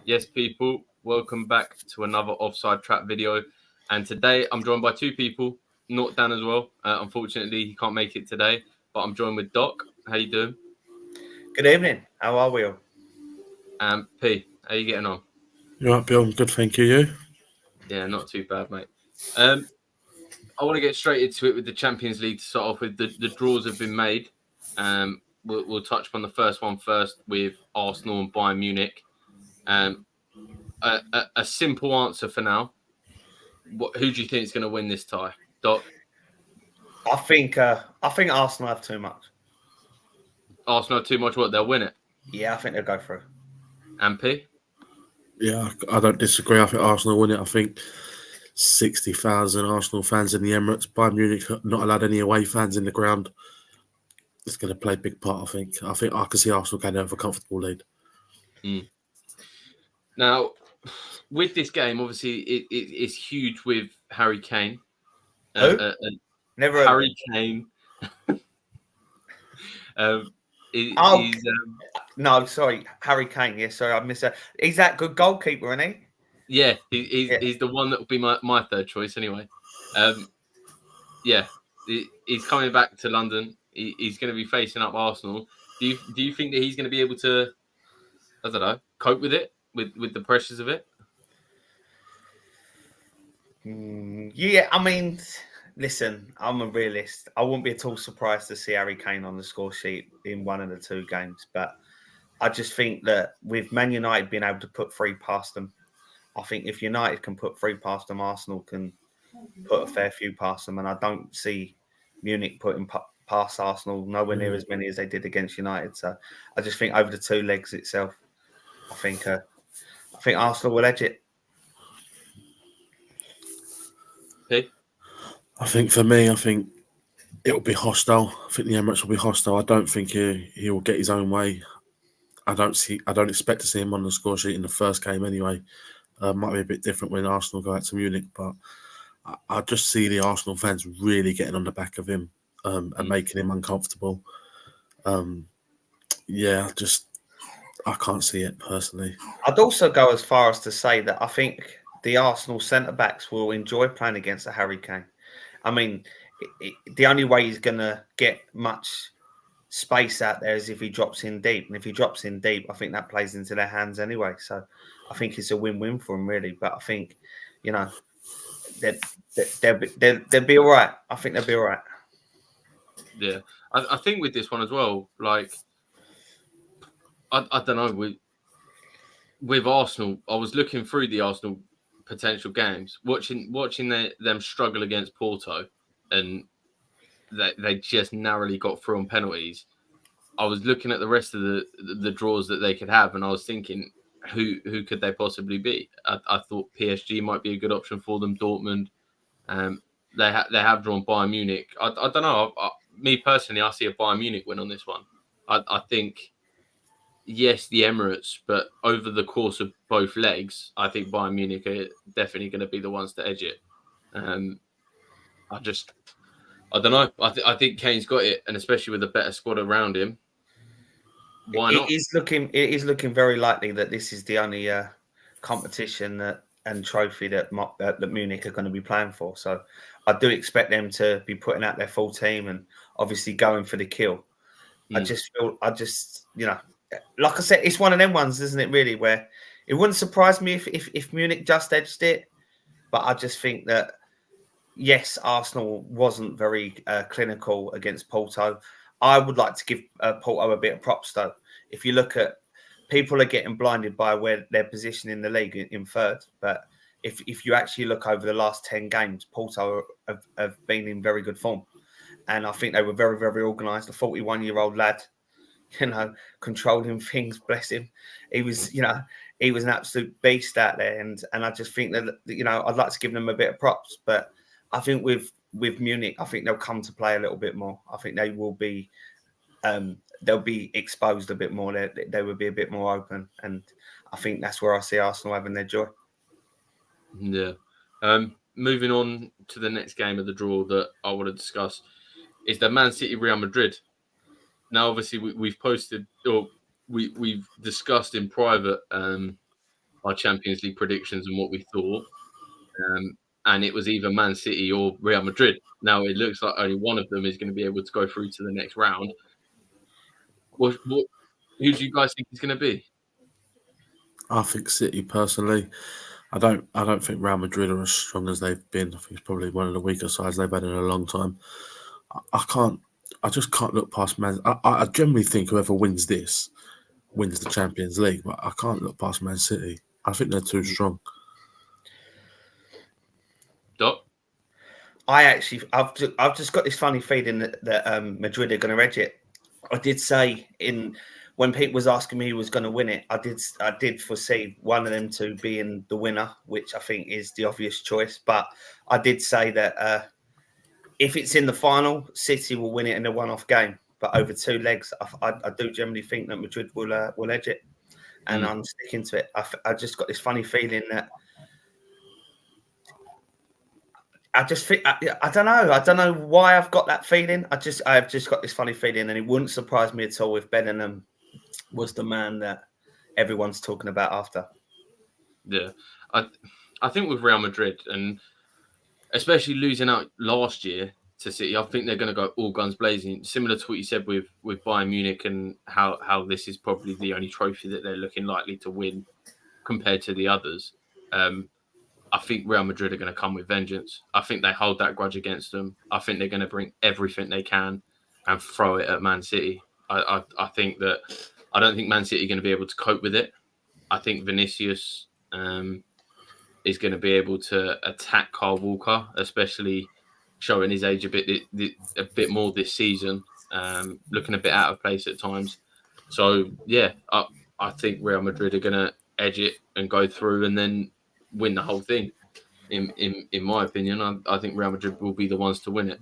Yes, people, welcome back to another Offside Trap video. And today I'm joined by two people, not Dan as well. Unfortunately, he can't make it today, but I'm joined with Doc. How you doing? Good evening. How are we all? And P, how you getting on? You right, Bill? I'm good, thank you. You? Yeah, not too bad, mate. I want to get straight into it with the Champions League to start off with. The draws have been made. We'll touch upon the first one first with Arsenal and Bayern Munich. A simple answer for now. Who do you think is going to win this tie, Doc? I think Arsenal have too much. Arsenal have too much. What, they'll win it? Yeah, I think they'll go through. And P? Yeah, I don't disagree. I think Arsenal win it. I think 60,000 Arsenal fans in the Emirates. Bayern Munich not allowed any away fans in the ground. It's going to play a big part, I think. I can see Arsenal going over a comfortable lead. Now, with this game, obviously, it's huge with Harry Kane. Who? Never. Harry Kane. No, sorry, Harry Kane. Yeah, sorry, I missed that. He's that good goalkeeper, isn't he? Yeah, he's the one that will be my third choice anyway. He's coming back to London. He's going to be facing up Arsenal. Do you think that he's going to be able to, I don't know, cope with it, with the pressures of it? Yeah, I mean, listen, I'm a realist. I wouldn't be at all surprised to see Harry Kane on the score sheet in one of the two games. But I just think that with Man United being able to put three past them, I think if United can put three past them, Arsenal can put a fair few past them. And I don't see Munich putting past Arsenal nowhere near as many as they did against United. So I just think over the two legs itself, I think Arsenal will edge it. Hey? I think for me, it will be hostile. I think the Emirates will be hostile. I don't think he will get his own way. I don't expect to see him on the score sheet in the first game anyway. Might be a bit different when Arsenal go out to Munich, but I just see the Arsenal fans really getting on the back of him and making him uncomfortable. I can't see it personally. I'd also go as far as to say that I think the Arsenal centre-backs will enjoy playing against a Harry Kane. I mean, the only way he's going to get much space out there is if he drops in deep. And if he drops in deep, I think that plays into their hands anyway. So I think it's a win-win for them, really. But I think, they'll be all right. I think they'll be all right. Yeah. I think with this one as well, like, I don't know, with Arsenal, I was looking through the Arsenal potential games, watching them struggle against Porto, and they just narrowly got through on penalties. I was looking at the rest of the draws that they could have, and I was thinking, who could they possibly be? I thought PSG might be a good option for them. Dortmund, they have drawn Bayern Munich. I don't know. Me personally, I see a Bayern Munich win on this one. I think, yes, the Emirates, but over the course of both legs, I think Bayern Munich are definitely going to be the ones to edge it. I don't know. I think Kane's got it, and especially with a better squad around him, why not? It is looking very likely that this is the only competition and trophy that Munich are going to be playing for. So I do expect them to be putting out their full team and obviously going for the kill. I just like I said, it's one of them ones, isn't it, really, where it wouldn't surprise me if Munich just edged it. But I just think that, yes, Arsenal wasn't very clinical against Porto. I would like to give Porto a bit of props, though. If you look at, people are getting blinded by where their position in the league in third. But if you actually look over the last 10 games, Porto have been in very good form. And I think they were very, very organised. A 41-year-old lad, controlling things, bless him. He was an absolute beast out there. And I just think that, I'd like to give them a bit of props. But I think with Munich, I think they'll come to play a little bit more. I think they will be, they'll be exposed a bit more. They will be a bit more open. And I think that's where I see Arsenal having their joy. Yeah. Moving on to the next game of the draw that I want to discuss is the Man City Real Madrid. Now, obviously, we've posted, or we've discussed in private our Champions League predictions and what we thought. And it was either Man City or Real Madrid. Now it looks like only one of them is going to be able to go through to the next round. Who do you guys think is going to be? I think City personally. I don't think Real Madrid are as strong as they've been. I think it's probably one of the weaker sides they've had in a long time. I just can't look past Man. I generally think whoever wins this wins the Champions League, but I can't look past Man City. I think they're too strong. Doc? I've just got this funny feeling that Madrid are going to edge it. I did say when Pete was asking me who was going to win it, I did foresee one of them to being the winner, which I think is the obvious choice. But I did say that if it's in the final, City will win it in a one-off game. But over two legs, I do generally think that Madrid will edge it, and I'm sticking to it. I just got this funny feeling that. I just think I don't know. I don't know why I've got that feeling. I've just got this funny feeling, and it wouldn't surprise me at all if Bellingham was the man that everyone's talking about after. Yeah, I think with Real Madrid, and especially losing out last year to City, I think they're going to go all guns blazing. Similar to what you said with Bayern Munich and how this is probably the only trophy that they're looking likely to win compared to the others. I think Real Madrid are going to come with vengeance. I think they hold that grudge against them. I think they're going to bring everything they can and throw it at Man City. I think that I don't think Man City are going to be able to cope with it. I think Vinicius is going to be able to attack Kyle Walker, especially showing his age a bit more this season, looking a bit out of place at times. So yeah, I think Real Madrid are going to edge it and go through and then win the whole thing. In my opinion, I think Real Madrid will be the ones to win it.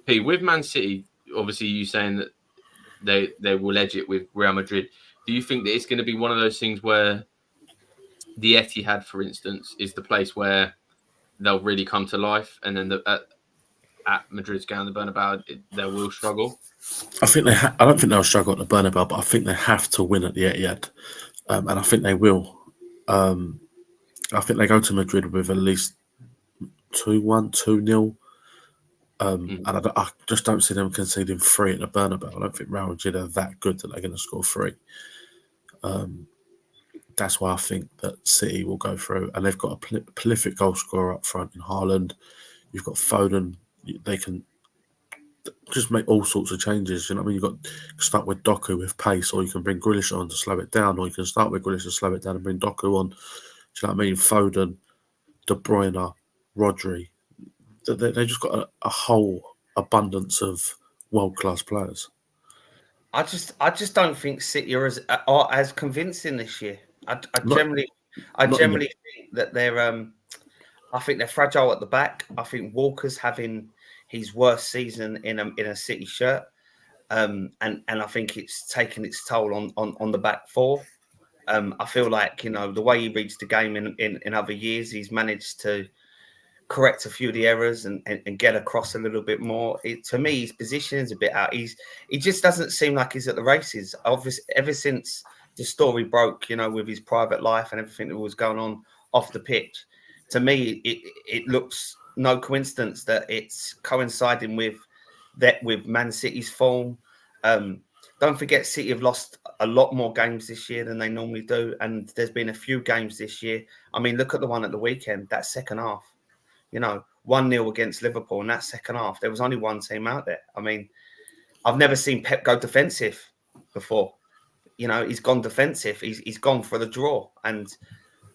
P, with Man City, obviously you saying that they will edge it with Real Madrid. Do you think that it's going to be one of those things where the Etihad, for instance, is the place where they'll really come to life, and then at Madrid's ground, the Bernabeu, they will struggle? I think I don't think they'll struggle at the Bernabeu, but I think they have to win at the Etihad, and I think they will. I think they go to Madrid with at least 2-1, 2-0. And I just don't see them conceding 3 at the Bernabeu. I don't think Real Madrid are that good that they're going to score 3. That's why I think that City will go through. And they've got a prolific goal scorer up front in Haaland. You've got Foden. They can just make all sorts of changes. You know what I mean? You can start with Doku with pace, or you can bring Grealish on to slow it down, or you can start with Grealish to slow it down and bring Doku on. Do you know what I mean? Foden, De Bruyne, Rodri. They just got a whole abundance of world-class players. I just don't think City are as convincing this year. I generally think that they're. I think they're fragile at the back. I think Walker's having his worst season in a City shirt, and I think it's taken its toll on the back four. I feel like the way he reads the game in other years, he's managed to correct a few of the errors and get across a little bit more. To me, his position is a bit out. He just doesn't seem like he's at the races. Obviously, ever since the story broke, with his private life and everything that was going on off the pitch, to me, it looks no coincidence that it's coinciding with Man City's form. Don't forget, City have lost a lot more games this year than they normally do, and there's been a few games this year. I mean, look at the one at the weekend. That second half. 1-0 against Liverpool in that second half. There was only one team out there. I mean, I've never seen Pep go defensive before. He's gone defensive. He's gone for the draw. And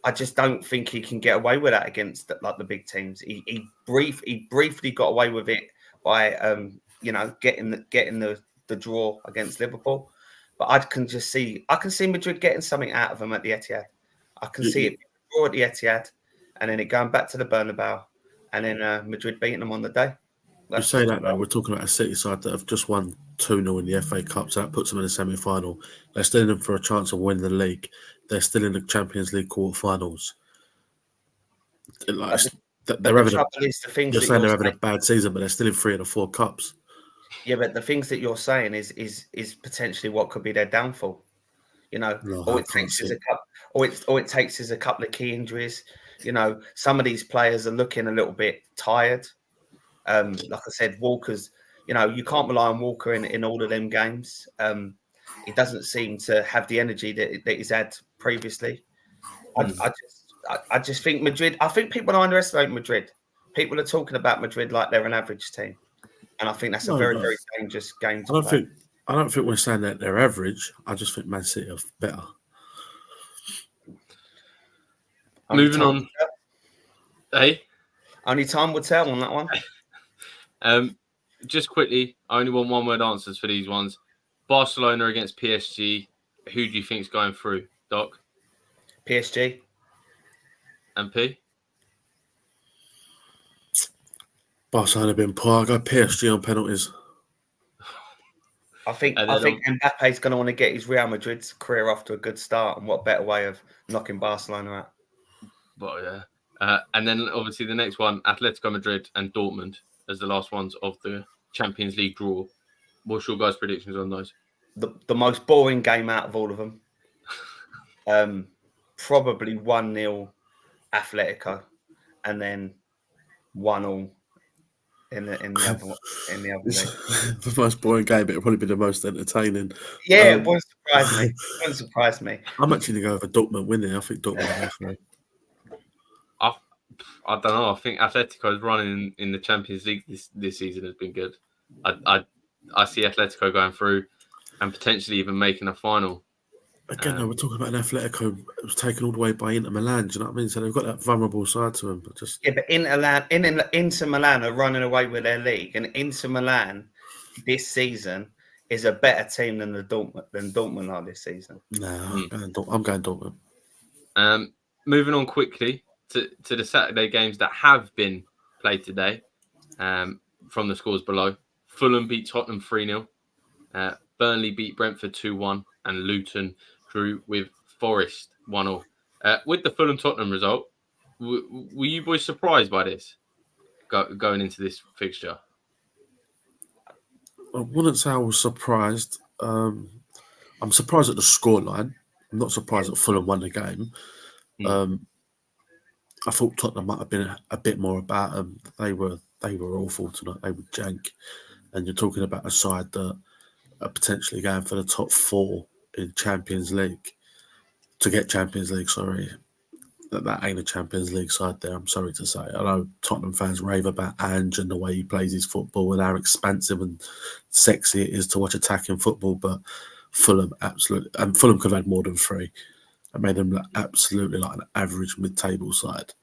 I just don't think he can get away with that against the big teams. He briefly got away with it by getting the draw against Liverpool. But I can see Madrid getting something out of them at the Etihad. I can see it draw at the Etihad, and then it going back to the Bernabeu, and then Madrid beating them on the day. You say that though, we're talking about a City side that have just won 2-0 in the FA Cup, so that puts them in the semi-final. They're still in them for a chance of winning the league. They're still in the Champions League quarter-finals. You're saying they're having a bad season, but they're still in 3 of the 4 cups. Yeah, but the things that you're saying is potentially what could be their downfall. No, all it takes is a cup. all it takes is a couple of key injuries. You know, some of these players are looking a little bit tired. Like I said, Walker's. You know, you can't rely on Walker in all of them games. He doesn't seem to have the energy that he's had previously. I just think Madrid. I think people underestimate Madrid. People are talking about Madrid like they're an average team, and I think that's a very dangerous game to play. I don't think we're saying that they're average. I just think Man City are better. Moving on. Hey, only time will tell on that one. Just quickly, I only want one word answers for these ones. Barcelona against PSG. Who do you think's going through, Doc? PSG. And P? Barcelona been poor. I go PSG on penalties. I think Mbappe's going to want to get his Real Madrid's career off to a good start, and what better way of knocking Barcelona out? But yeah, and then obviously the next one, Atletico Madrid and Dortmund as the last ones of the Champions League draw. What's your guys' predictions on those? The most boring game out of all of them. Probably 1-0 Atletico, and then 1-1 in the other league. The most boring game, but it'll probably be the most entertaining. Yeah, it won't surprise me. It won't surprise me. I'm actually going to go over Dortmund winning. I think Dortmund will. I don't know. I think Atletico's running in the Champions League this season has been good. I see Atletico going through and potentially even making a final. Again, we're talking about an Atletico that was taken all the way by Inter Milan. Do you know what I mean? So they've got that vulnerable side to them. But Inter Milan are running away with their league, and Inter Milan this season is a better team than Dortmund are this season. No, I'm going Dortmund. Moving on quickly to the Saturday games that have been played today. From the scores below, Fulham beat Tottenham 3-0. Burnley beat Brentford 2-1, and Luton drew with Forest 1-0. With the Fulham-Tottenham result, were you boys surprised by this going into this fixture? I wouldn't say I was surprised. I'm surprised at the scoreline. I'm not surprised that Fulham won the game. I thought Tottenham might have been a bit more about them. They were awful tonight. They were jank. And you're talking about a side that are potentially going for the top 4 in Champions League. To get Champions League, sorry. That ain't a Champions League side there, I'm sorry to say. I know Tottenham fans rave about Ange and the way he plays his football and how expansive and sexy it is to watch attacking football, but Fulham absolutely... And Fulham could have had more than 3. I made them absolutely like an average mid-table side.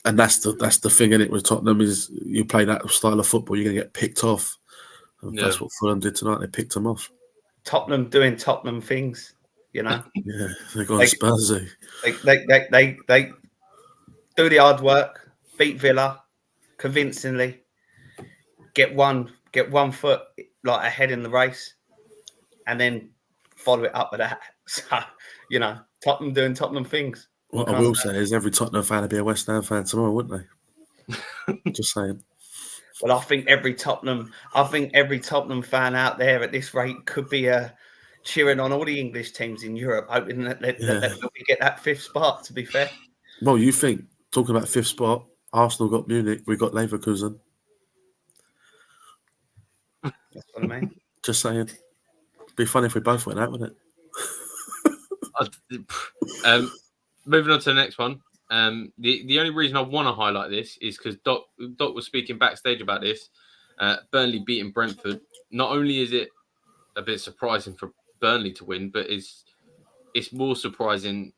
And that's the thing in it with Tottenham is you play that style of football, you're going to get picked off. And that's what Fulham did tonight. They picked them off. Tottenham doing Tottenham things, you know. Yeah, they're going Spursy. They do the hard work, beat Villa convincingly, get one foot like ahead in the race, and then follow it up with that. So, you know, Tottenham doing Tottenham things. What I will say is every Tottenham fan would be a West Ham fan tomorrow, wouldn't they? Just saying. Well, I think every Tottenham fan out there at this rate could be cheering on all the English teams in Europe, hoping that we get that 5th spot, to be fair. Well, you think, talking about 5th spot, Arsenal got Munich, we got Leverkusen. That's what I mean. Just saying. It'd be funny if we both went out, wouldn't it? Moving on to the next one. The only reason I want to highlight this is because Doc was speaking backstage about this. Burnley beating Brentford. Not only is it a bit surprising for Burnley to win, but it's more surprising,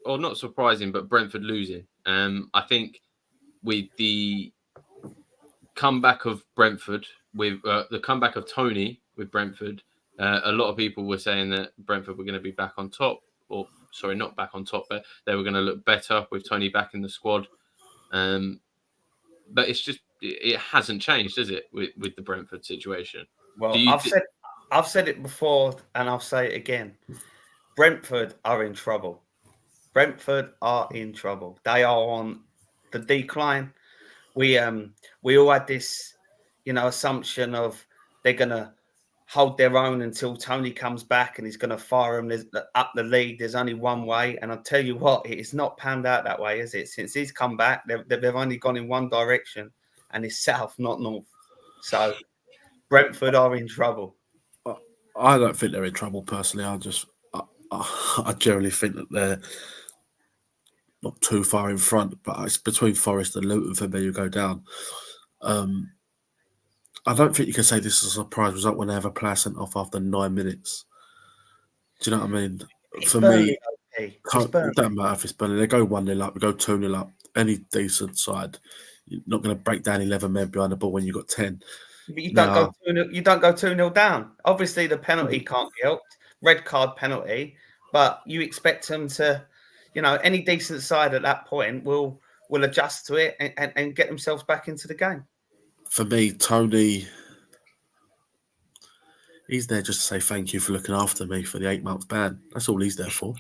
or not surprising, but Brentford losing. I think with the comeback of Brentford, with the comeback of Tony with Brentford, a lot of people were saying that Brentford were going to be back on top, or sorry, not back on top, but they were going to look better with Tony back in the squad. But it's just, it hasn't changed, has it, with the Brentford situation? Well, I've said it before, and I'll say it again. Brentford are in trouble. Brentford are in trouble. They are on the decline. We all had this, assumption of they're gonna hold their own until Tony comes back and he's going to fire them up the league. There's only one way. And I'll tell you what, it's not panned out that way, is it? Since he's come back, they've only gone in one direction, and it's south, not north. So Brentford are in trouble. I don't think they're in trouble personally. I generally think that they're not too far in front, but it's between Forest and Luton for me who go down. I don't think you can say this is a surprise result when they have a player sent off after 9 minutes. Do you know what I mean? It's for Burnley, me, it doesn't matter if it's Burnley. They go 1-0 up, we go 2-0 up. Any decent side, you're not going to break down 11 men behind the ball when you've got 10. But you don't go 2-0 down. Obviously, the penalty can't be helped. Red card penalty. But you expect them to, any decent side at that point will adjust to it and get themselves back into the game. For me, Tony, he's there just to say thank you for looking after me for the 8-month ban. That's all he's there for.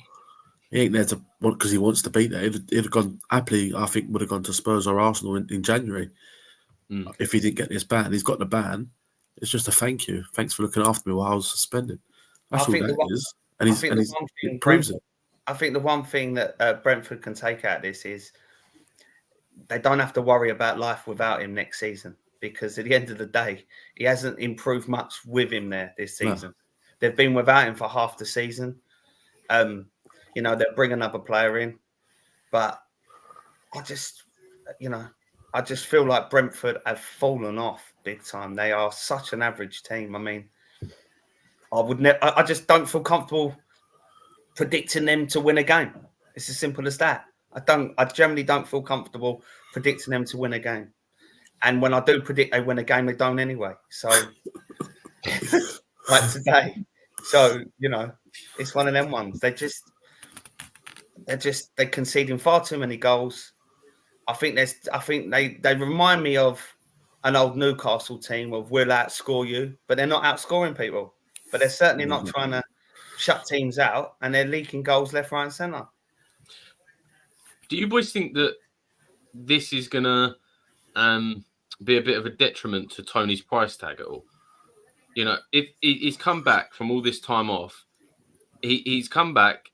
He ain't there to because he wants to be there. He'd have gone happily. I think would have gone to Spurs or Arsenal in January if he didn't get this ban. He's got the ban. It's just a thank you. Thanks for looking after me while I was suspended. That's all that is. And he proves it. I think the one thing that Brentford can take out of this is they don't have to worry about life without him next season. Because at the end of the day, he hasn't improved much with him there this season. No. They've been without him for half the season. They'll bring another player in. But I just feel like Brentford have fallen off big time. They are such an average team. I mean, I just don't feel comfortable predicting them to win a game. It's as simple as that. I generally don't feel comfortable predicting them to win a game. And when I do predict they win a game, they don't anyway. So, like today. So, it's one of them ones. They're conceding far too many goals. I think they remind me of an old Newcastle team of we'll outscore you, but they're not outscoring people. But they're certainly not trying to shut teams out, and they're leaking goals left, right, and centre. Do you boys think that this is going to be a bit of a detriment to Tony's price tag at all? If he's come back from all this time off, he's come back.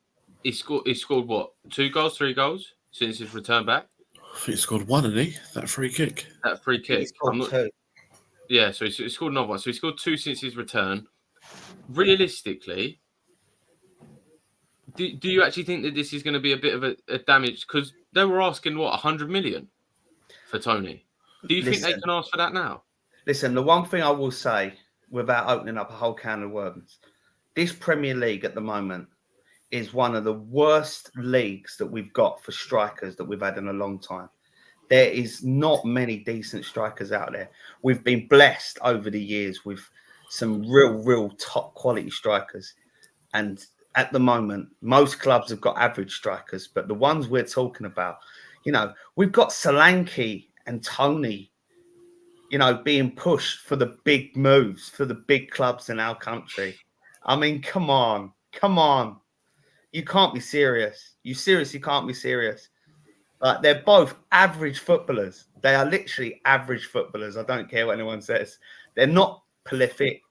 He scored what? 2 goals, 3 goals since his return back. I think he scored 1, didn't he? That free kick. Yeah, so he scored another one. So he scored 2 since his return. Realistically, do you actually think that this is going to be a bit of a damage? Because they were asking, 100 million for Tony. Do you think they can ask for that now? Listen, the one thing I will say, without opening up a whole can of worms, this Premier League at the moment is one of the worst leagues that we've got for strikers that we've had in a long time. There is not many decent strikers out there. We've been blessed over the years with some real top quality strikers. And at the moment, most clubs have got average strikers, but the ones we're talking about, we've got Solanke and Tony, being pushed for the big moves, for the big clubs in our country. I mean, come on. You can't be serious. You seriously can't be serious. They're both average footballers. They are literally average footballers. I don't care what anyone says. They're not prolific.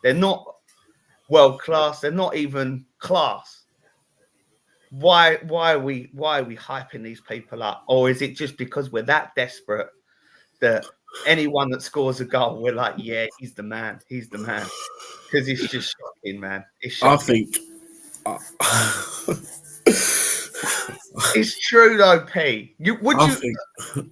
They're not world class. They're not even class. Why are we hyping these people up? Or is it just because we're that desperate that anyone that scores a goal, we're like, yeah, he's the man. He's the man. Because it's just shocking, man. It's shocking. It's true though, P.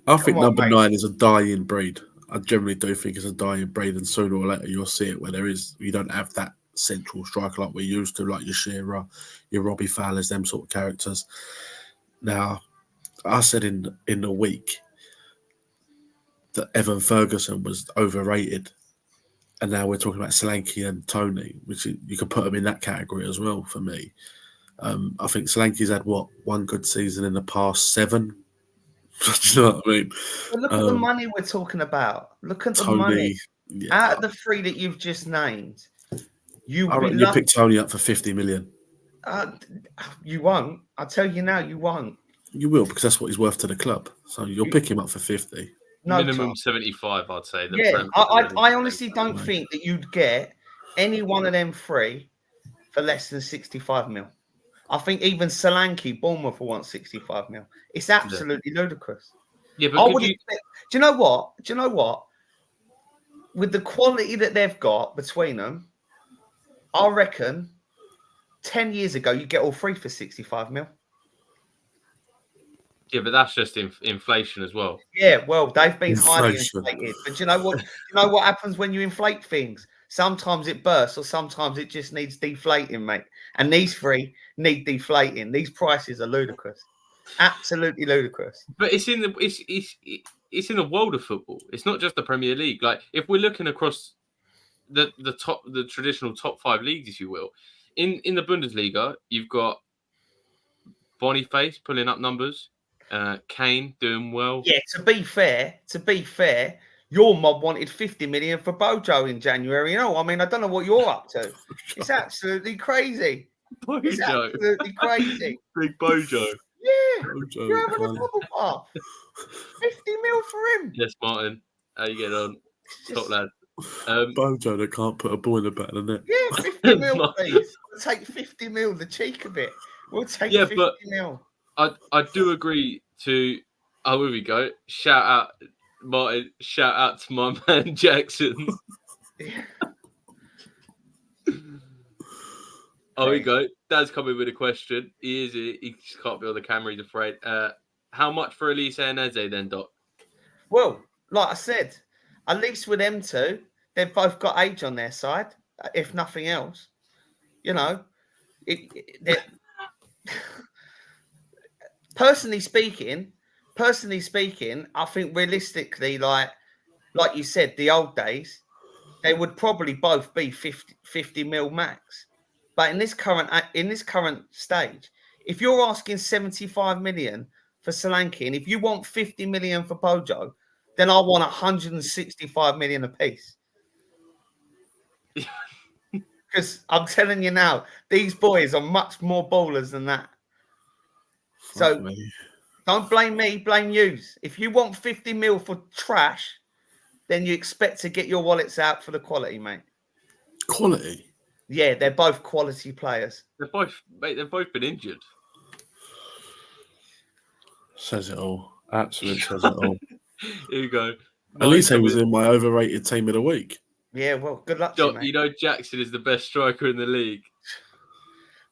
I think number 9 is a dying breed. I generally do think it's a dying breed, and sooner or later you'll see it where you don't have that central striker like we used to, like your Shearer, your Robbie Fowlers, them sort of characters. Now, I said in the week that Evan Ferguson was overrated, and now we're talking about Solanke and Tony, which you could put them in that category as well for me. I think Solanke's had one good season in the past 7. Do you know what I mean? But look at the money we're talking about. Look at the money. Yeah. Out of the 3 that you've just named, you pick Tony up for 50 million. You won't. I'll tell you now, you won't. You will, because that's what he's worth to the club. So you'll pick him up for 50. No, minimum 75, I'd say. I honestly don't think that you'd get any one of them three for less than 65 mil. I think even Solanke, Bournemouth will want 65 mil. It's absolutely ludicrous. Yeah, but Do you know what? With the quality that they've got between them, I reckon 10 years ago you get all three for 65 mil. Yeah, but that's just inflation as well. Yeah, well, they've been highly inflated. But do you know what happens when you inflate things? Sometimes it bursts, or sometimes it just needs deflating, mate. And these three need deflating. These prices are ludicrous, absolutely ludicrous. But it's in the world of football. It's not just the Premier League. Like if we're looking across the traditional top 5 leagues, if you will, in the Bundesliga, you've got Boniface pulling up numbers, Kane doing well. Yeah, to be fair, your mob wanted 50 million for Bojo in January. You know, I mean, I don't know what you're up to. It's absolutely crazy. Bojo. It's absolutely crazy. Big Bojo. Yeah, Bojo, you're having a bubble bath. 50 mil for him. Yes, Martin. How you get on? Top lad. Bojo that can't put a ball in the back of the net. Yeah, 50 mil, please. We'll take 50 mil, the cheek of it. We'll take 50 mil. I do agree to. Oh, here we go. Shout out, Martin. Shout out to my man Jackson. Oh, here we go. Dad's coming with a question. He just can't be on the camera. He's afraid. How much for Elise and Eze then, Doc? Well, like I said, at least with them two, they've both got age on their side, if nothing else. You know, personally speaking, I think realistically, like you said, the old days, they would probably both be 50 mil max. But in this current stage, if you're asking 75 million for Solanke, and if you want 50 million for Bojo, then I want 165 million apiece. Because I'm telling you now, these boys are much more ballers than that. So don't blame me, blame yous. If you want 50 mil for trash, then you expect to get your wallets out for the quality, mate. Quality? Yeah, they're both quality players. They've both been injured. Says it all. Absolutely says it all. Here you go. At least he was in my overrated team of the week. Yeah, well, good luck Doc, to you, mate. you know Jackson is the best striker in the league.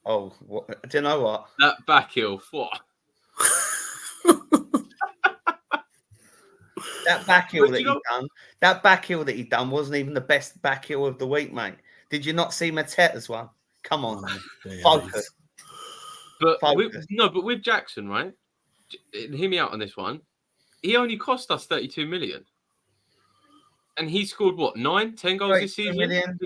Oh, do you know what? That back heel, what? That back heel that he done wasn't even the best back heel of the week, mate. Did you not see Mateta's one? Come on, focus. But with Jackson, right? Hear me out on this one. He only cost us 32 million. And he scored what, 9-10 goals this season? Million.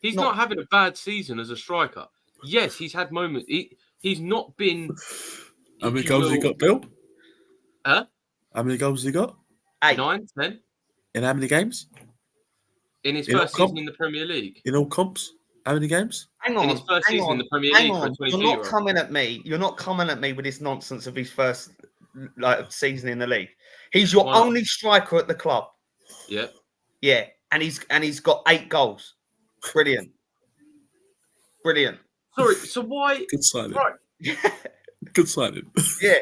He's not having a bad season as a striker. Yes, he's had moments. He's not been. How many goals has he got, Bill? Huh? How many goals has he got? 8. 9, 10. In how many games? In his first season in the Premier League. In all comps? How many games? Hang on. In his first season in the Premier League for a 22-year-old. You're not coming at me with this nonsense of his first season in the league. He's your only striker at the club. Yeah. Yeah, and he's got 8 goals. Brilliant. Sorry, so why? Good signing. Right. Good signing. Yeah.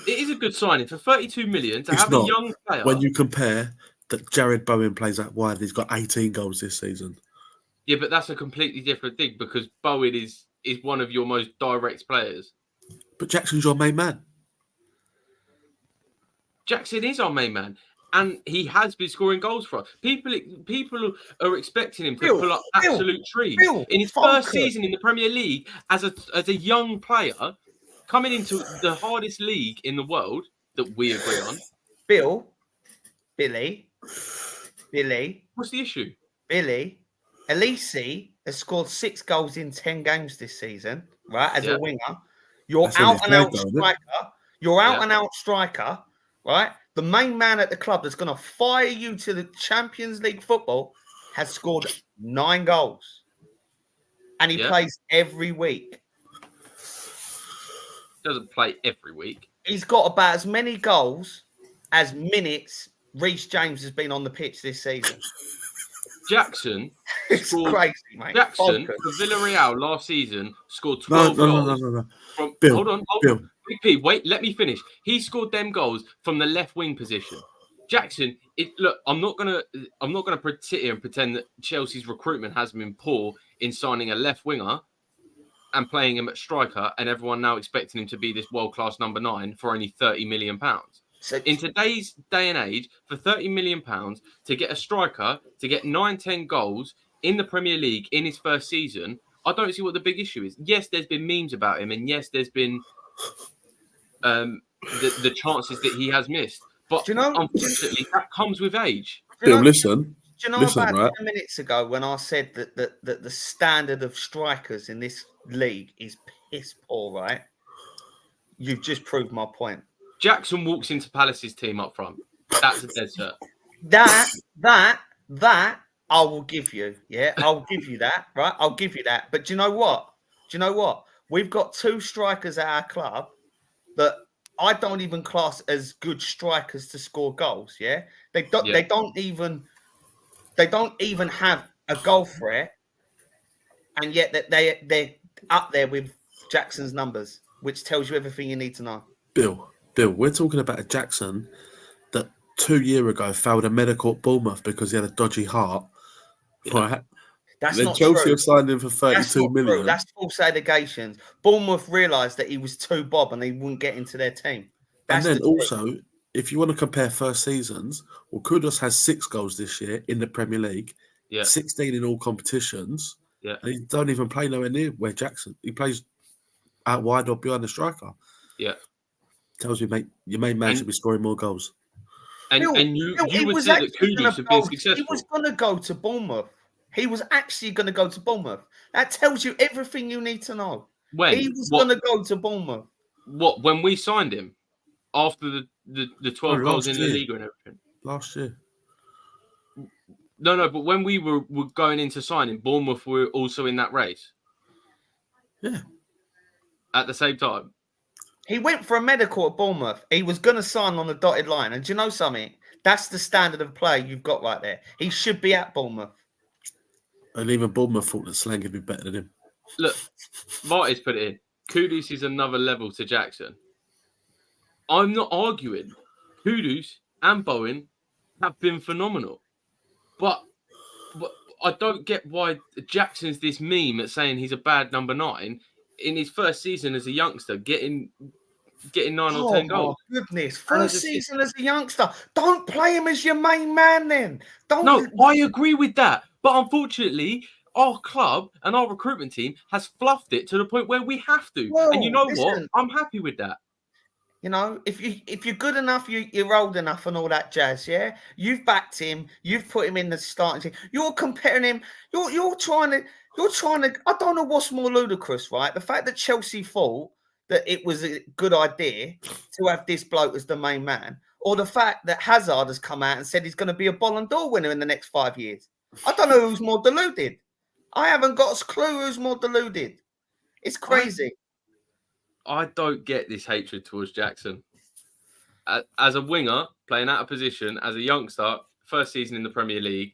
It is a good signing for 32 million to have a young player. When you compare that Jared Bowen plays out wide, he's got 18 goals this season. Yeah, but that's a completely different thing because Bowen is one of your most direct players. But Jackson's your main man. Jackson is our main man. And he has been scoring goals for us. People are expecting him to pull up absolute trees. In his first season in the Premier League, as a young player, coming into the hardest league in the world that we agree on. Billy. What's the issue? Billy, Elise has scored 6 goals in 10 games this season, right? As a winger. You're out and out striker. You're out and out striker, right? The main man at the club that's going to fire you to the Champions League football has scored 9 goals. And he plays every week. Doesn't play every week. He's got about as many goals as minutes Reece James has been on the pitch this season. Jackson It's scored. crazy, mate. Jackson Focus. for Villarreal last season scored No, 12 no, goals. no. From Bill, hold on. Big P, wait, let me finish. He scored them goals from the left wing position. Jackson, look, I'm not gonna sit here and pretend that Chelsea's recruitment has been poor in signing a left winger and playing him at striker, and everyone now expecting him to be this world-class number 9 for only £30 million. So, In today's day and age, for £30 million to get a striker to get 9-10 goals in the Premier League in his first season, I don't see what the big issue is. Yes, there's been memes about him, and yes, there's been the chances that he has missed. But unfortunately, that comes with age. Bill, listen. Do you know Listen, about right? 10 minutes ago when I said that the standard of strikers in this league is piss poor, right? You've just proved my point. Jackson walks into Palace's team up front. That's a dead cert. That I will give you. Yeah, I'll give you that, right? I'll give you that. But do you know what? We've got 2 strikers at our club that I don't even class as good strikers to score goals. Yeah, they don't even have a goal threat, and yet that they're up there with Jackson's numbers, which tells you everything you need to know. Bill, we're talking about a Jackson that 2 years ago failed a medical at Bournemouth because he had a dodgy heart. Right? That's then not Chelsea true. have signed him for 32 million. True. That's false allegations. Bournemouth realised that he was too bob and they wouldn't get into their team. That's and then also, if you want to compare first seasons, well, Kudus has 6 goals this year in the Premier League, 16 in all competitions. Yeah, and he don't even play nowhere near where Jackson. He plays out wide or behind the striker. Yeah, tells you, mate, your main man should be scoring more goals. And you would say that Kudus have been successful. He was going to go to Bournemouth. He was actually going to go to Bournemouth. That tells you everything you need to know. When he was going to go to Bournemouth. What? When we signed him after the 12 goals in the league and everything last year. No, but when we were going into signing, Bournemouth were also in that race. Yeah. At the same time. He went for a medical at Bournemouth. He was going to sign on the dotted line. And do you know something? That's the standard of play you've got right there. He should be at Bournemouth. And even Bournemouth thought that Slang would be better than him. Look, Marty's put it in. Kudus is another level to Jackson. I'm not arguing. Kudus and Bowen have been phenomenal. But I don't get why Jackson's this meme at saying he's a bad number 9 in his first season as a youngster, getting 9 or 10 goals. Oh, goodness. First season as a youngster. Don't play him as your main man then. No, I agree with that. But unfortunately, our club and our recruitment team has fluffed it to the point where we have to. Well, and you know what? I'm happy with that. You know, if you're good enough, you're old enough and all that jazz, yeah? You've backed him. You've put him in the starting team. You're comparing him. You're trying to, I don't know what's more ludicrous, right? The fact that Chelsea thought that it was a good idea to have this bloke as the main man, or the fact that Hazard has come out and said he's going to be a Ballon d'Or winner in the next 5 years. I don't know who's more deluded. I haven't got a clue who's more deluded. It's crazy. I don't get this hatred towards Jackson. As a winger, playing out of position, as a youngster, first season in the Premier League,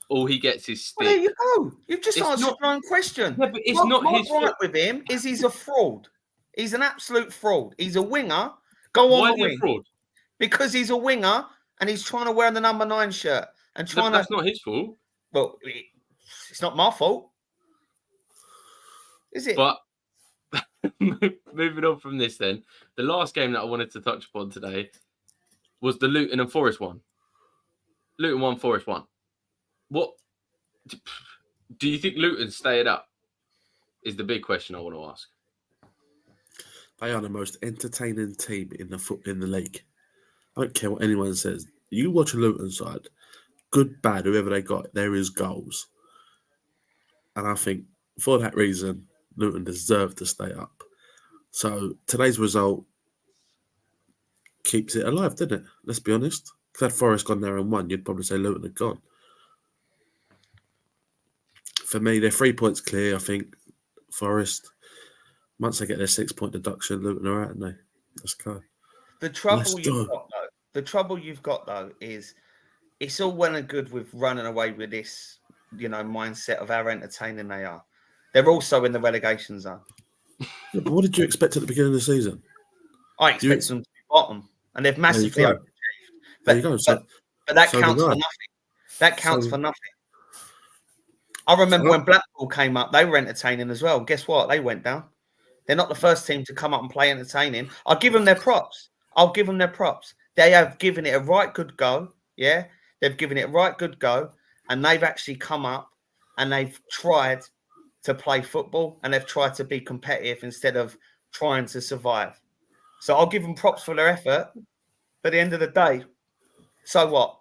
all he gets is stick. Well, there you go. You've just answered your own question. Yeah, but it's not his fault. With him is he's a fraud. He's an absolute fraud. He's a winger. Go on. Why is he a fraud? Because he's a winger and he's trying to wear the number 9 shirt and trying That's not his fault. Well, it's not my fault. Is it? But moving on from this then, the last game that I wanted to touch upon today was the Luton and Forest one. Luton 1, Forest 1. What do you think Luton stayed up? Is the big question I want to ask. They are the most entertaining team in the league. I don't care what anyone says. You watch a Luton side, good, bad, whoever they got, there is goals. And I think for that reason, Luton deserve to stay up. So today's result keeps it alive, doesn't it? Let's be honest. Because had Forest gone there and won, you'd probably say Luton had gone. For me, they're 3 points clear. I think Forest, once they get their 6-point deduction, Luton are out, aren't they? Let's go. The trouble you've got though is it's all well and good with running away with this mindset of how entertaining they are. They're also in the relegation zone. Yeah, but what did you expect at the beginning of the season? I expect them to be bottom, and they've massively overachieved. There you go. But that so counts did for I. nothing. That counts So- for nothing. I remember So- when Blackpool came up, they were entertaining as well. Guess what? They went down. They're not the first team to come up and play entertaining. I'll give them their props. They have given it a right good go. Yeah, they've given it a right good go, and they've actually come up and they've tried to play football and they've tried to be competitive instead of trying to survive. So I'll give them props for their effort. But at the end of the day, so what?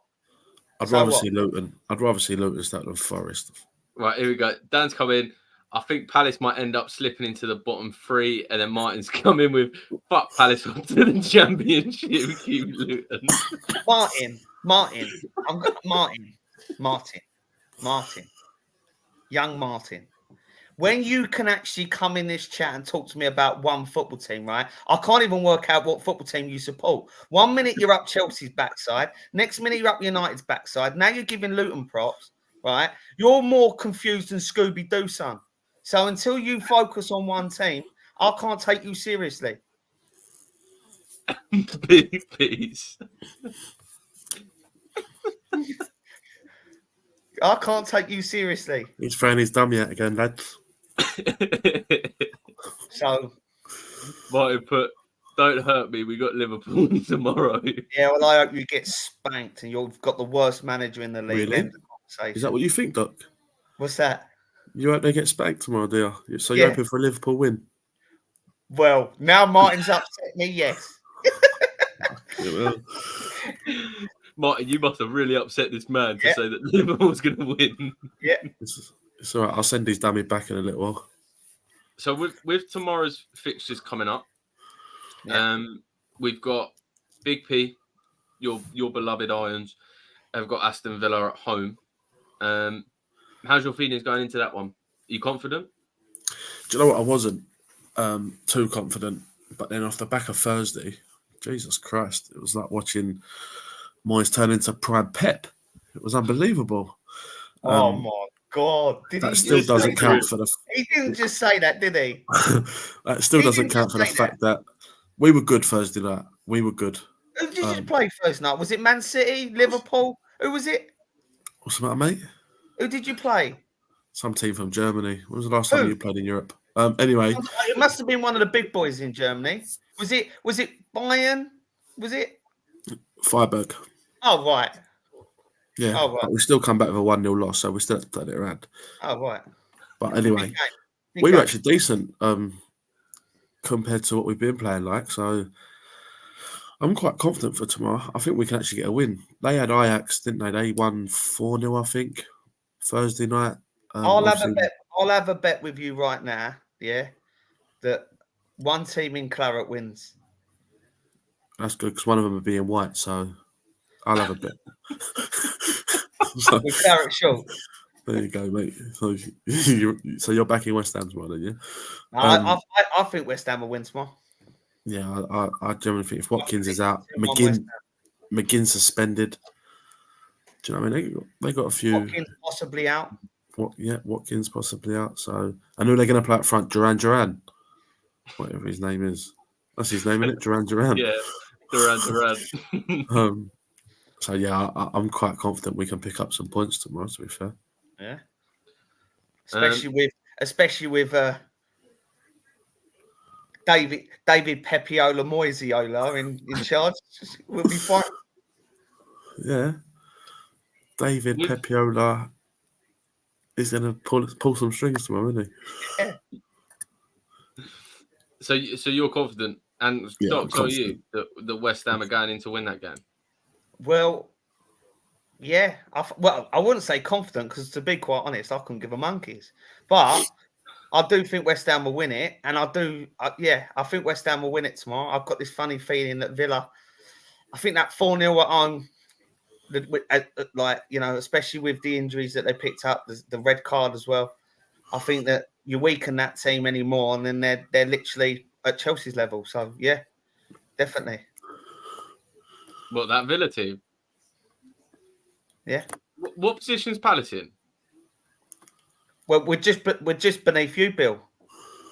I'd So rather what? see Luton. I'd rather see Luton start than Forest. Right, here we go. Dan's come in. I think Palace might end up slipping into the bottom three, and then Martin's come in with fuck Palace onto the championship. Keep Luton. Martin. Young Martin. When you can actually come in this chat and talk to me about one football team, right? I can't even work out what football team you support. 1 minute you're up Chelsea's backside, next minute you're up United's backside. Now you're giving Luton props, right? You're more confused than Scooby-Doo, son. So until you focus on one team, I can't take you seriously. Big piece. I can't take you seriously. He's throwing his dummy out again, lads. So, Martin put, don't hurt me. We got Liverpool tomorrow. yeah, well, I hope you get spanked and you've got the worst manager in the league. Really? End of conversation. Is that what you think, Doc? What's that? You hope they get spanked tomorrow, do you? So Yeah. you're hoping for a Liverpool win? Well, now Martin's upset me, yes. Yeah, well, Martin, you must have really upset this man to say that Liverpool's going to win. Yeah. it's all right. I'll send his dummy back in a little while. So with tomorrow's fixtures coming up, we've got Big P, your beloved Irons, have got Aston Villa at home. How's your feelings going into that one? Are you confident? Do you know what? I wasn't too confident, but then off the back of Thursday, Jesus Christ, it was like watching Moyes turn into Prime Pep. It was unbelievable. Oh my God! That still doesn't count for the. He didn't just say that, did he? That still doesn't count for the fact that we were good Thursday night. We were good. Who did you play first night? Was it Man City, Liverpool? Who was it? What's the matter, mate? Who did you play? Some team from Germany. When was the last time you played in Europe? Anyway, it must have been one of the big boys in Germany. Was it Bayern? Was it Freiburg? Oh right. Yeah, oh, right. But we still come back with a 1-0 loss, so we still have to turn it around. Oh right. But anyway, we were actually decent compared to what we've been playing like. So I'm quite confident for tomorrow. I think we can actually get a win. They had Ajax, didn't they? They won 4-0, I think, Thursday night. I'll have a bet with you right now, yeah, that one team in Claret wins. That's good because one of them would be in white, so I'll have a bet. With Claret short. There you go, mate. So you're backing West Ham tomorrow, then, yeah? I think West Ham will win tomorrow. Yeah, I generally think if Watkins is out, McGinn's suspended. Do you know what I mean? They got a few. Watkins possibly out. Watkins possibly out. So I know they're going to play up front. Duran, whatever his name is. That's his name, isn't it? Duran. Yeah, Duran. So yeah, I'm quite confident we can pick up some points tomorrow. To be fair. Yeah. Especially with David Pepiola Moisiola in charge, we'll be fine. Yeah. David Pepiola is going to pull some strings tomorrow, isn't he? Yeah. So you're confident, and Yeah, Doc, tell you that West Ham are going in to win that game. Well, yeah. I wouldn't say confident because, to be quite honest, I couldn't give a monkeys. But I do think West Ham will win it, and I think West Ham will win it tomorrow. I've got this funny feeling that Villa. I think that 4-0 at home. Especially with the injuries that they picked up, the red card as well. I think that you weaken that team anymore, and then they're literally at Chelsea's level. So yeah, definitely. Well, that Villa team. Yeah. What position's Palace in? Well, we're just beneath you, Bill.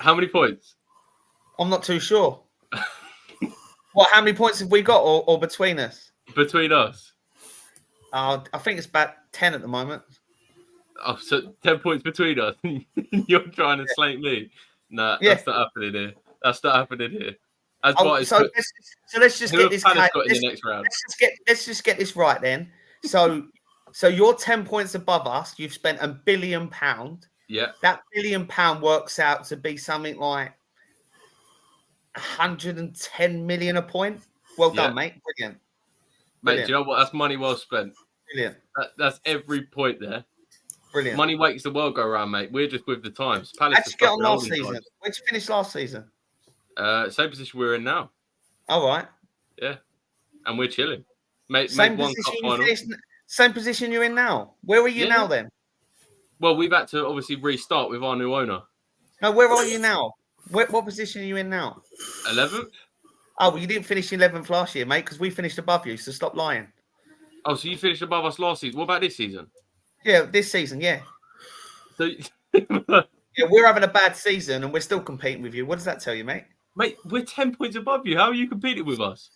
How many points? I'm not too sure. What? How many points have we got, or between us? Between us. I think it's about 10 at the moment. Oh, so 10 points between us. You're trying to slate me. Nah, that's not happening here. That's not happening here. As let's just get this. Palace got in the next round. Let's just get this right then. So you're 10 points above us. You've spent £1 billion. Yeah. That £1 billion works out to be something like 110 million a point. Well done, mate. Brilliant. Mate, do you know what? That's money well spent. Brilliant. That's every point there. Brilliant. Money makes the world go round, mate. We're just with the times. How'd you get on last season? Where'd you finish last season? Same position we're in now. All right. Yeah. And we're chilling. Mate, same one cup final. Same position you're in now. Where are you now then? Well, we've had to obviously restart with our new owner. No, where are you now? What position are you in now? 11th. Oh, well, you didn't finish 11th last year, mate, because we finished above you, so stop lying. Oh, so you finished above us last season. What about this season? Yeah, this season, yeah. So, yeah, we're having a bad season and we're still competing with you. What does that tell you, mate? Mate, we're 10 points above you. How are you competing with us?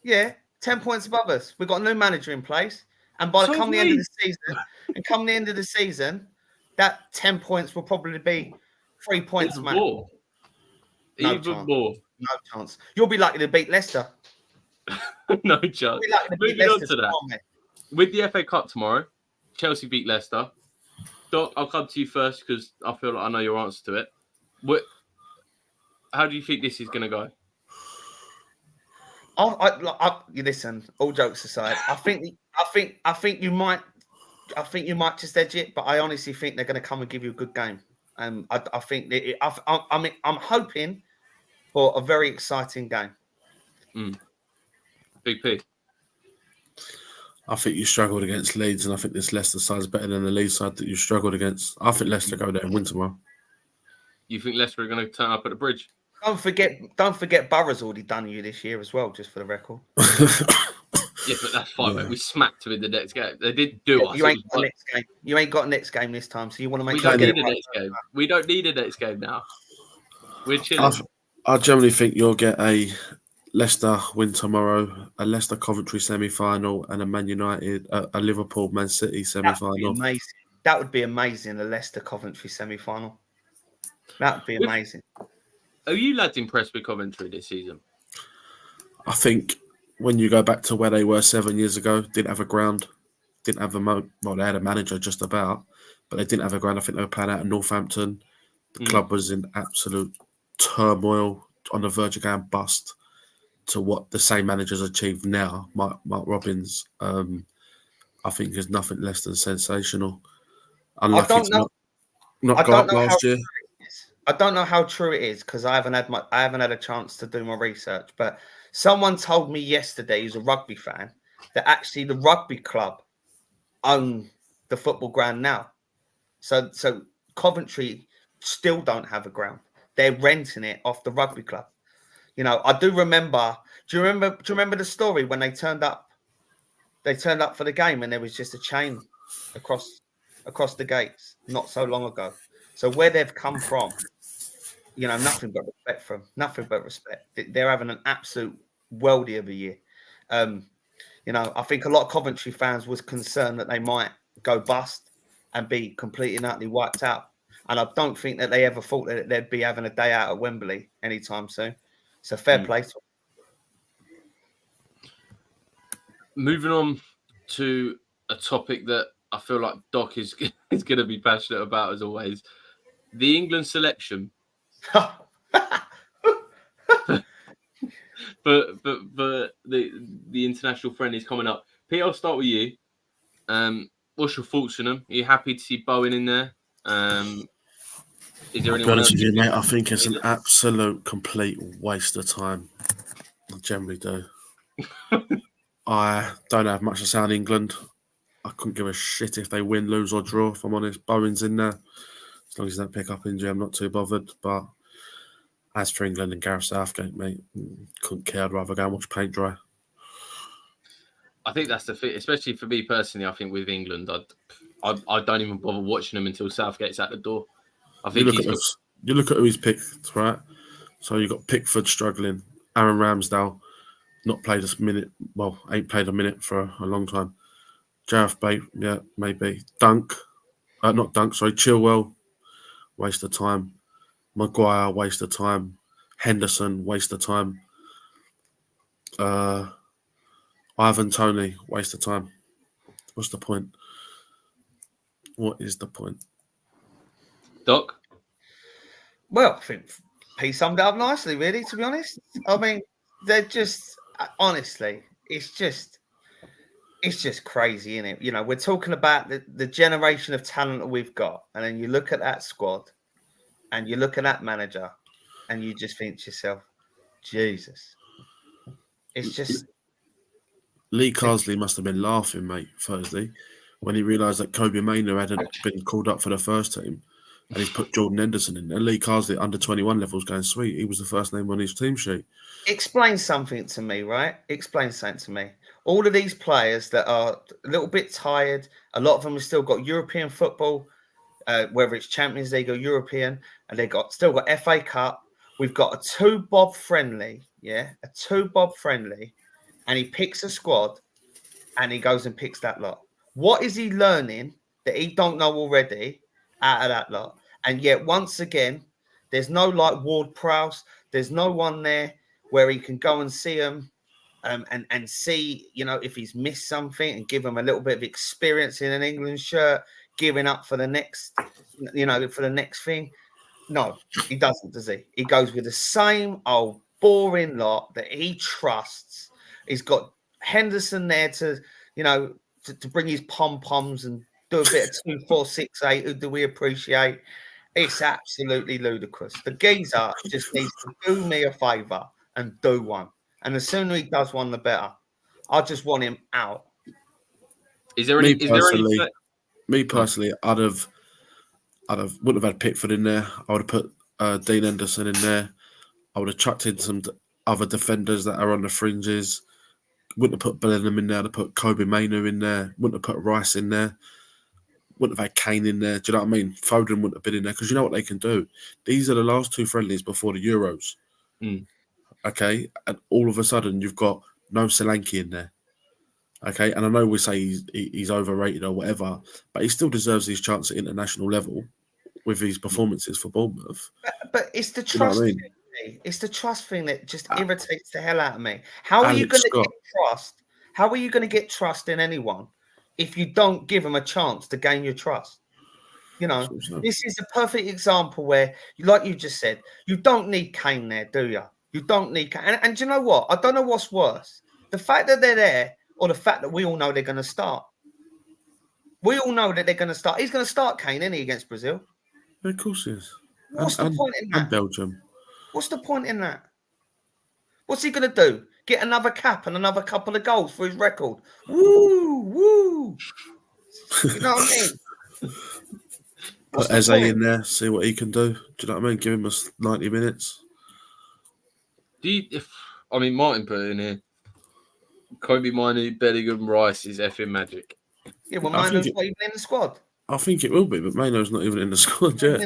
Yeah, 10 points above us. We've got a new manager in place. And by the end of the season, that 10 points will probably be 3 points, Even mate. more. No Even chance. more. No chance. You'll be lucky to beat Leicester. No chance. Moving on to that. With the FA Cup tomorrow, Chelsea beat Leicester. Doc, I'll come to you first because I feel like I know your answer to it. How do you think this is going to go? Listen. All jokes aside, I think you might just edge it, but I honestly think they're going to come and give you a good game. I'm hoping for a very exciting game. Big P. I think you struggled against Leeds, and I think this Leicester side is better than the Leeds side that you struggled against. I think Leicester go there and win tomorrow. You think Leicester are going to turn up at the bridge? Don't forget Borough's already done you this year as well, just for the record. Yeah, but that's fine, mate. We smacked them in the next game. They did do us. You ain't got next game. You ain't got next game this time, so you want to make sure we don't need a next game. We don't need a next game now. We're chilling. I generally think you'll get a Leicester win tomorrow, a Leicester Coventry semi-final, and a Man United, a Liverpool Man City semi-final. That would be amazing. A Leicester Coventry semi-final. That would be amazing. Are you lads impressed with Coventry this season? I think when you go back to where they were 7 years ago, didn't have a ground, didn't have they had a manager just about, but they didn't have a ground. I think they were playing out of Northampton. The club was in absolute turmoil, on the verge of going bust, to what the same managers achieved now. Mark Robbins, I think, is nothing less than sensational. Unlucky to not go up last year. I don't know how true it is because I haven't had a chance to do my research. But someone told me yesterday, who's a rugby fan, that actually the rugby club own the football ground now. So Coventry still don't have a ground. They're renting it off the rugby club. You know, I do remember. Do you remember the story when they turned up? They turned up for the game and there was just a chain across the gates not so long ago. So where they've come from, you know, nothing but respect from. Nothing but respect. They're having an absolute worldie of a year. You know, I think a lot of Coventry fans was concerned that they might go bust and be completely and utterly wiped out. And I don't think that they ever thought that they'd be having a day out at Wembley anytime soon. So fair play to them. Moving on to a topic that I feel like Doc is going to be passionate about as always. The England selection. but the international friend is coming up. Pete, I'll start with you. What's your thoughts on them? Are you happy to see Bowen in there? Is there anyone else? Mate, I think it's an absolute complete waste of time. I generally do. I don't have much to say on England. I couldn't give a shit if they win, lose, or draw, if I'm honest. Bowen's in there. As long as he don't pick up injury, I'm not too bothered. But as for England and Gareth Southgate, mate, couldn't care. I'd rather go and watch paint dry. I think that's the fit, especially for me personally. I think with England, I don't even bother watching him until Southgate's at the door. I You think look at who he's picked, right? So you got Pickford struggling, Aaron Ramsdale not played a minute. Well, ain't played a minute for a long time. Gareth Bale, yeah, maybe. Not Dunk. Sorry, Chilwell, waste of time. Maguire, waste of time. Henderson, waste of time. Ivan Toney, waste of time. What's the point? What is the point? Doc? Well, I think P summed it up nicely, really, to be honest. I mean, they're just, honestly, it's just crazy, isn't it? You know, we're talking about the generation of talent that we've got. And then you look at that squad and you look at that manager and you just think to yourself, Jesus. It's just... Lee Carsley must have been laughing, mate, Thursday, when he realised that Kobe Mainoo hadn't been called up for the first team and he's put Jordan Henderson in. And Lee Carsley, under 21 levels, going, sweet. He was the first name on his team sheet. Explain something to me, right? Explain something to me. All of these players that are a little bit tired, a lot of them have still got European football, whether it's Champions League or European, and they still got FA Cup. We've got a 2-bob friendly, and he picks a squad and he goes and picks that lot. What is he learning that he don't know already out of that lot? And yet, once again, there's no like Ward Prowse. There's no one there where he can go and see him and see, you know, if he's missed something and give him a little bit of experience in an England shirt, giving up for the next, you know, for the next thing. No, he doesn't, does he? He goes with the same old boring lot that he trusts. He's got Henderson there to, you know, to bring his pom-poms and do a bit of 2-4-6-8. Who do we appreciate? It's absolutely ludicrous. The geezer just needs to do me a favour and do one. And the sooner he does one, the better. I just want him out. Is there any? Me personally, I'd have wouldn't have had Pickford in there. I would have put Dean Henderson in there. I would have chucked in some other defenders that are on the fringes. Wouldn't have put Bellingham in there. I'd have put Kobe Mainoo in there. Wouldn't have put Rice in there. Wouldn't have had Kane in there. Do you know what I mean? Foden wouldn't have been in there because you know what they can do? These are the last 2 friendlies before the Euros. Okay? And all of a sudden, you've got no Solanke in there. Okay? And I know we say he's overrated or whatever, but he still deserves his chance at international level with his performances for Bournemouth. But it's the trust thing. It's the trust thing that just irritates the hell out of me. How are you going to get trust? How are you going to get trust in anyone if you don't give them a chance to gain your trust? You know, this is a perfect example where, like you just said, you don't need Kane there, do you? You don't need Kane. And do you know what? I don't know what's worse. The fact that they're there or the fact that we all know they're going to start. We all know that they're going to start. He's going to start Kane, isn't he, against Brazil? Yeah, of course he is. What's the point in that? And Belgium. What's the point in that? What's he going to do? Get another cap and another couple of goals for his record? Woo, woo. You know what I mean? Put Eze in there, see what he can do. Do you know what I mean? Give him us 90 minutes. Martin put it in here. Kobe Mainoo, Bellingham, Rice is effing magic. Yeah, well, Mainoo's not even in the squad. I think it will be, but Mainoo's not even in the squad yet.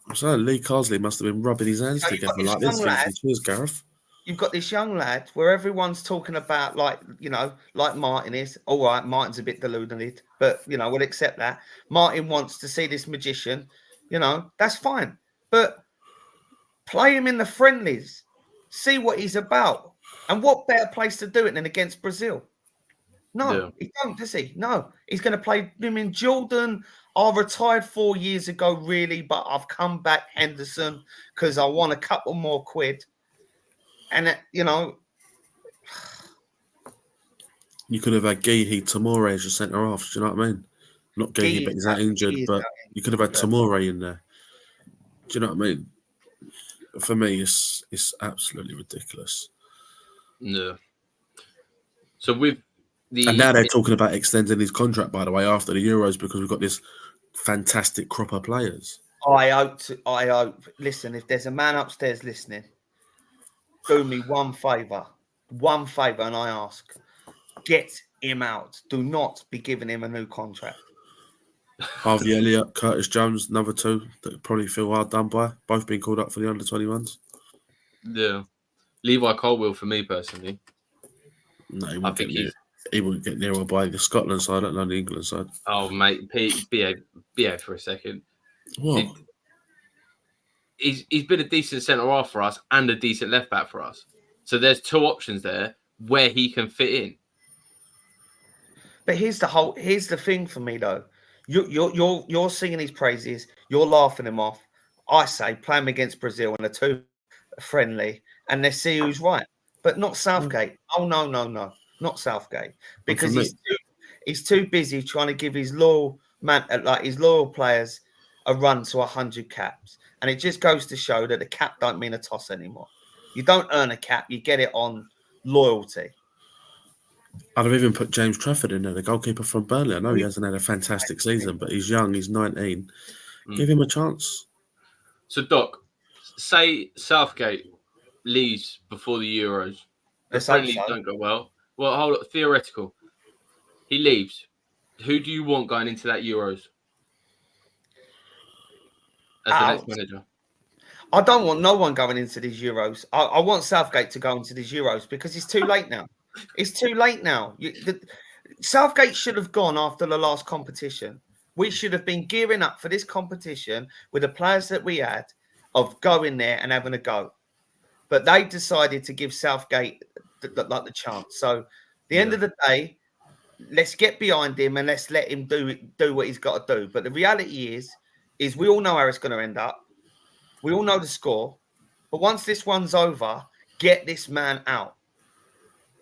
I'm saying Lee Carsley must have been rubbing his hands together like this. Cheers, Gareth. You've got this young lad where everyone's talking about, like, you know, like Martin is. All right, Martin's a bit deluded, but, you know, we'll accept that. Martin wants to see this magician. You know, that's fine. But play him in the friendlies. See what he's about. And what better place to do it than against Brazil? No, he don't, does he? No, he's going to play him in Jordan. I retired 4 years ago, really, but I've come back Henderson because I want a couple more quid. And, you know, you could have had Guéhi Tomori as your centre half. Do you know what I mean? Not Guéhi, but he's that injured. But you could have had Tomori in there. Do you know what I mean? For me, it's absolutely ridiculous. No. So and now they're talking about extending his contract, by the way, after the Euros because we've got this fantastic crop of players. I hope. Listen, if there's a man upstairs listening, do me one favour, and I ask, get him out. Do not be giving him a new contract. Harvey Elliott, Curtis Jones, another two that probably feel hard done by. Both been called up for the under-21s. Yeah. Levi Colwill for me personally. No, he I wouldn't, think get, near, he wouldn't get nearer by the Scotland side, not the England side. Oh, mate, behave for a second. What? He's been a decent centre half for us and a decent left back for us. So there's two options there where he can fit in. But here's the thing for me though. You're singing his praises. You're laughing him off. I say play him against Brazil and the two friendly, and let's see who's right. But not Southgate. Oh no, not Southgate, because he's too busy trying to give his loyal players a run to 100 caps, and it just goes to show that the cap don't mean a toss anymore. You don't earn a cap; you get it on loyalty. I'd have even put James Trafford in there, the goalkeeper from Burnley. I know he hasn't had a fantastic season, but he's young. He's 19. Give him a chance. So, Doc, say Southgate leaves before the Euros. The friendlies don't go well. Well, hold on. Theoretical. He leaves. Who do you want going into that Euros as the next manager? I don't want no one going into these Euros. I want Southgate to go into these Euros because it's too late now. It's too late now. Southgate should have gone after the last competition. We should have been gearing up for this competition with the players that we had of going there and having a go. But they decided to give Southgate the chance. So the end of the day, let's get behind him and let's let him do what he's got to do. But the reality is we all know how it's going to end up. We all know the score. But once this one's over, get this man out.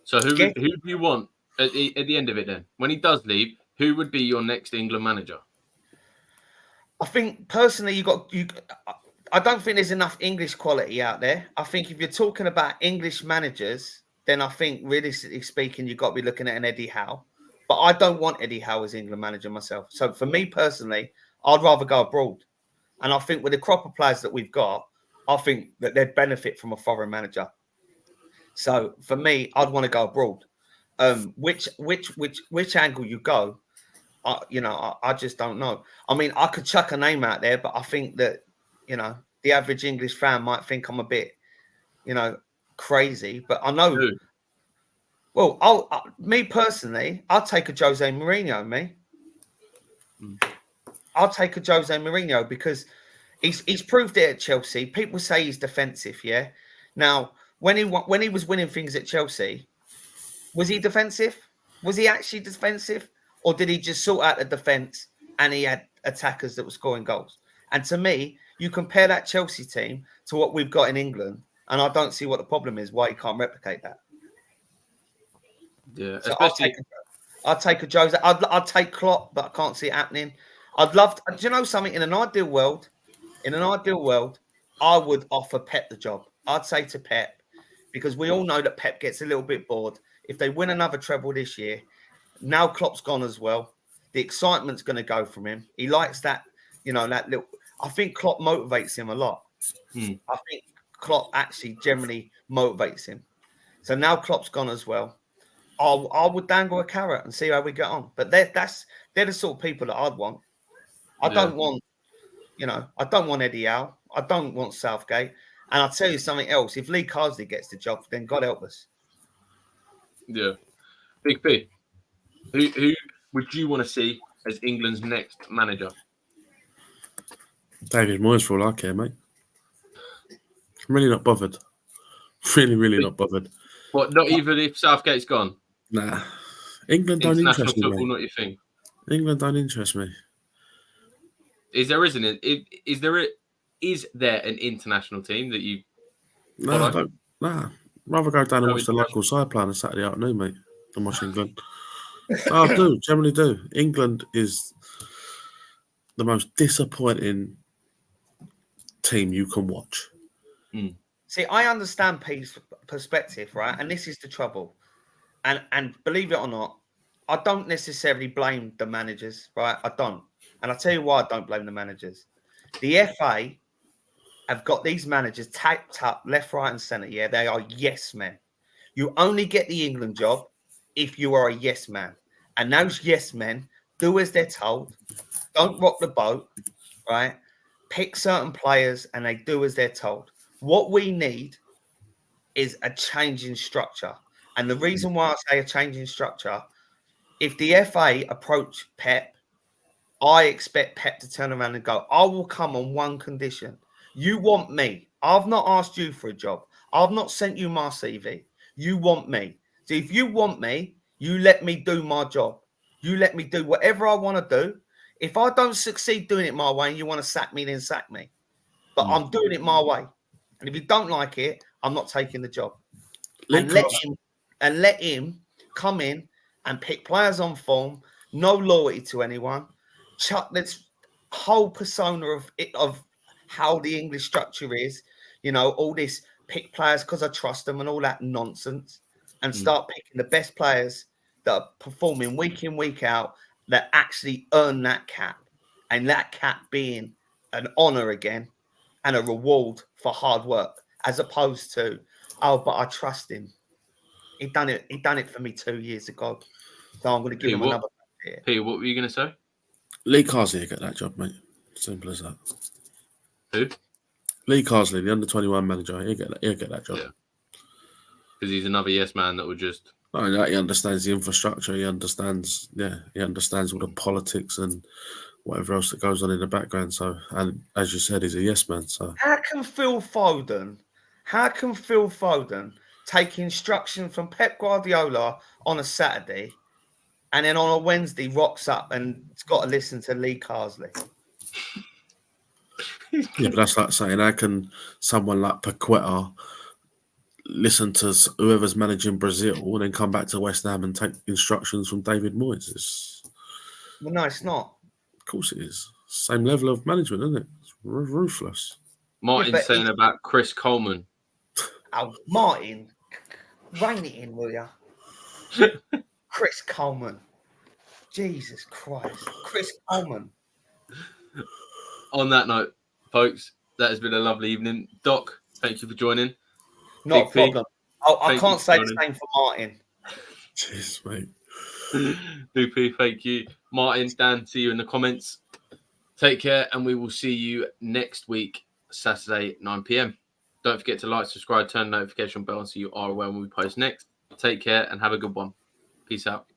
So who do you want at the end of it then? When he does leave, who would be your next England manager? I think personally, I don't think there's enough English quality out there. I think if you're talking about English managers, then I think realistically speaking, you've got to be looking at an Eddie Howe. But I don't want Eddie Howe as England manager myself. So for me personally, I'd rather go abroad. And I think with the crop of players that we've got, I think that they'd benefit from a foreign manager. So for me, I'd want to go abroad. Which angle you go, I just don't know. I mean, I could chuck a name out there, but I think that, the average English fan might think I'm a bit, crazy. But I know. Who? Well, me personally, I'll take a Jose Mourinho. I'll take a Jose Mourinho because he's proved it at Chelsea. People say he's defensive, yeah. Now, when he was winning things at Chelsea, was he defensive? Was he actually defensive? Or did he just sort out the defence and he had attackers that were scoring goals? And to me, you compare that Chelsea team to what we've got in England, and I don't see what the problem is, why you can't replicate that. Yeah, so I'll take a Jose. I'd take Klopp, but I can't see it happening. I'd love to, do you know something? In an ideal world, I would offer Pep the job. I'd say to Pep, because we all know that Pep gets a little bit bored. If they win another treble this year, now Klopp's gone as well. The excitement's going to go from him. He likes that, that little. I think Klopp motivates him a lot. I think Klopp actually generally motivates him. So now Klopp's gone as well. I would dangle a carrot and see how we get on. But they're the sort of people that I'd want. I don't want Eddie Howe. I don't want Southgate. And I'll tell you something else. If Lee Carsley gets the job, then God help us. Yeah. Big P, who would you want to see as England's next manager? David Moyes for all I care, mate. I'm really not bothered. Really not bothered. What, not even if Southgate's gone? Nah. England don't interest me, football, mate. not your thing. England don't interest me. Is there an international team that you Nah, rather go down and watch the local side play on a Saturday afternoon, mate, than watch England. I do, generally do. England is the most disappointing team you can watch. See, I understand Pete's perspective, right? And this is the trouble. And believe it or not, I don't necessarily blame the managers, right? I don't. And I'll tell you why I don't blame the managers. The FA have got these managers tapped up left, right, and centre. Yeah, they are yes men. You only get the England job if you are a yes man. And those yes men do as they're told. Don't rock the boat, right? Pick certain players and they do as they're told. What we need is a change in structure. And the reason why I say a change in structure, if the FA approach Pep, I expect Pep to turn around and go, I will come on one condition. You want me. I've not asked you for a job. I've not sent you my CV. You want me. So if you want me, you let me do my job. You let me do whatever I want to do. If I don't succeed doing it my way and you want to sack me, then sack me. But I'm doing it my way. And if you don't like it, I'm not taking the job. And let him come in and pick players on form, no loyalty to anyone. Chuck this whole persona of how the English structure is, all this pick players because I trust them and all that nonsense, and start picking the best players that are performing week in, week out, that actually earn that cap, and that cap being an honour again and a reward for hard work, as opposed to, oh, but I trust him. He done it for me 2 years ago. So I'm going to give him another year. Peter, what were you going to say? Lee Carsley will get that job, mate. Simple as that. Who? Lee Carsley, the under-21 manager. He'll get that job. Yeah. Because he's another yes man that would just... He understands the infrastructure. He understands all the politics and whatever else that goes on in the background. So, and as you said, he's a yes man. So how can Phil Foden take instruction from Pep Guardiola on a Saturday and then on a Wednesday rocks up and it's got to listen to Lee Carsley? Yeah, but that's like saying, how can someone like Paqueta listen to whoever's managing Brazil and then come back to West Ham and take instructions from David Moyes? Well, no, it's not. Of course it is. Same level of management, isn't it? It's ruthless. Martin's saying about Chris Coleman. Oh, Martin, rein it in, will you? Chris Coleman. Jesus Christ. Chris Coleman. On that note, folks, that has been a lovely evening. Doc, thank you for joining. Not a problem. I can't say the same for Martin. Cheers, mate. BP, thank you. Martin, Dan, see you in the comments. Take care, and we will see you next week, Saturday, 9 p.m. Don't forget to like, subscribe, turn the notification bell so you are aware when we post next. Take care and have a good one. Peace out.